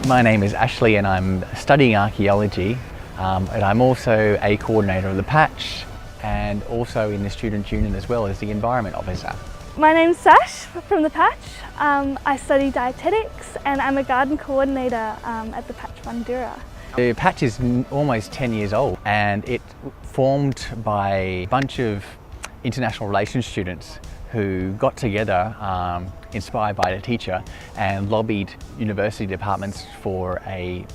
My name is Ashley and I'm studying archaeology, and I'm also a coordinator of the patch and also in the student union as well as the environment officer. My name's Sash from the patch. I study dietetics and I'm a garden coordinator at the patch Bandura. The patch is almost 10 years old and it formed by a bunch of international relations students who got together, inspired by the teacher, and lobbied university departments for a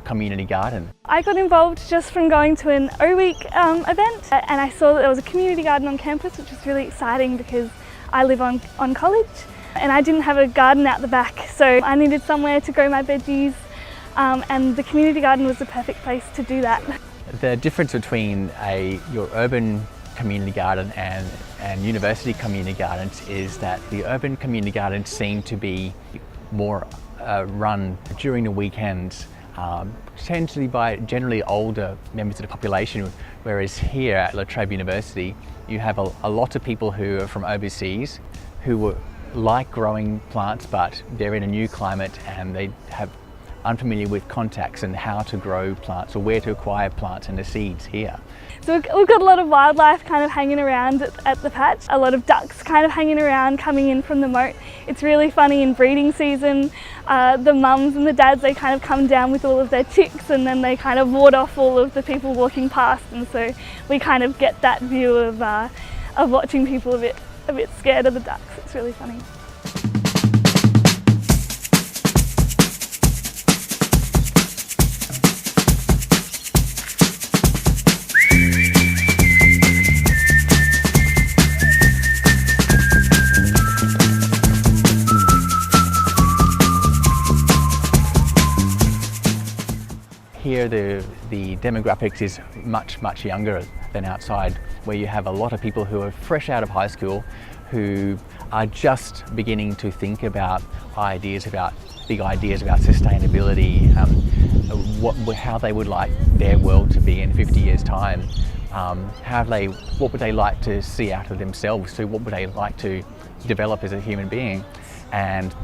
community garden. I got involved just from going to an O-Week event, and I saw that there was a community garden on campus, which was really exciting because I live on college and I didn't have a garden out the back, so I needed somewhere to grow my veggies, and the community garden was the perfect place to do that. The difference between your urban community garden and university community gardens is that the urban community gardens seem to be more run during the weekends, potentially by generally older members of the population, whereas here at Trobe University you have a lot of people who are from overseas who like growing plants, but they're in a new climate and they have unfamiliar with contacts and how to grow plants or where to acquire plants and the seeds here. So we've got a lot of wildlife kind of hanging around at the patch, a lot of ducks kind of hanging around coming in from the moat. It's really funny in breeding season. The mums and the dads, they kind of come down with all of their chicks and then they kind of ward off all of the people walking past, and so we kind of get that view of watching people a bit scared of the ducks. It's really funny. Here the demographics is much younger than outside, where you have a lot of people who are fresh out of high school who are just beginning to think about big ideas about sustainability, how they would like their world to be in 50 years time, what would they like to see out of themselves, so what would they like to develop as a human being. And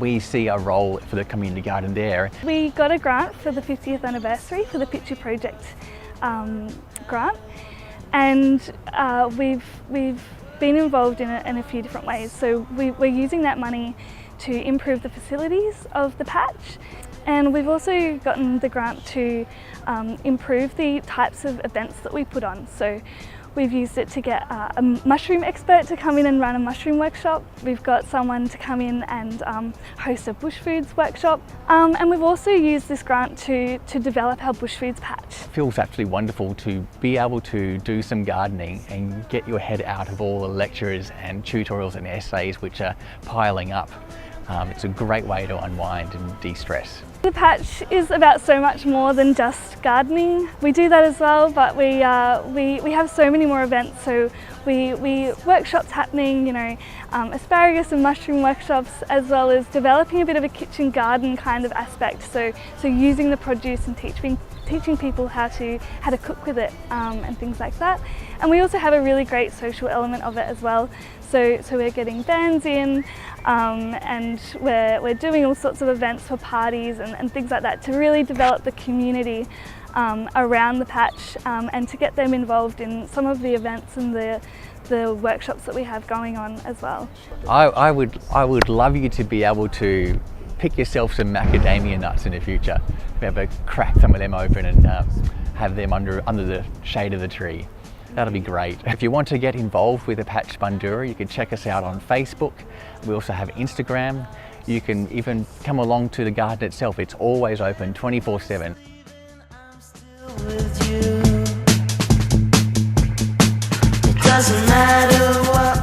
we see a role for the community garden there. We got a grant for the 50th anniversary for the Picture Project grant, and we've been involved in it in a few different ways. So we're using that money to improve the facilities of the patch, and we've also gotten the grant to improve the types of events that we put on. So we've used it to get a mushroom expert to come in and run a mushroom workshop. We've got someone to come in and host a bush foods workshop. And we've also used this grant to develop our bush foods patch. It feels absolutely wonderful to be able to do some gardening and get your head out of all the lectures and tutorials and essays which are piling up. It's a great way to unwind and de-stress. The patch is about so much more than just gardening. We do that as well, but we have so many more events. So we workshops happening, asparagus and mushroom workshops, as well as developing a bit of a kitchen garden kind of aspect. So using the produce and teaching people how to cook with it, and things like that. And we also have a really great social element of it as well. So we're getting bands in, and we're doing all sorts of events for parties and things like that to really develop the community around the patch, and to get them involved in some of the events and the workshops that we have going on as well. I would love you to be able to pick yourself some macadamia nuts in the future. Be able to crack some of them open and have them under the shade of the tree. That'll be great. If you want to get involved with the Patch Bandura, you can check us out on Facebook. We also have Instagram. You can even come along to the garden itself. It's always open 24/7. It doesn't matter what